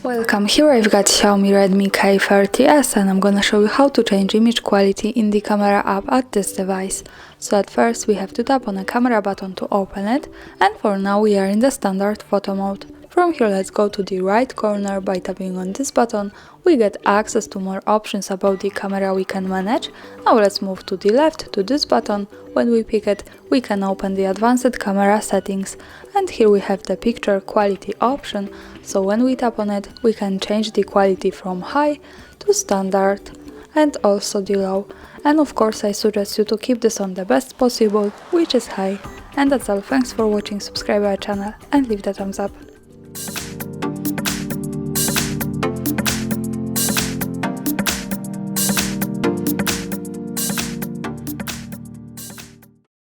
Welcome, here I've got XIAOMI Redmi K30S and I'm gonna show you how to change image quality in the camera app at this device. So at first we have to tap on the camera button to open it, and for now we are in the standard photo mode. From here let's go to the right corner. By tapping on this button we get access to more options about the camera we can manage. Now let's move to the left to this button. When we pick it we can open the advanced camera settings, and here we have the picture quality option. So when we tap on it we can change the quality from high to standard and also the low. And of course I suggest you to keep this on the best possible, which is high. And that's all, thanks for watching, subscribe our channel and leave the thumbs up.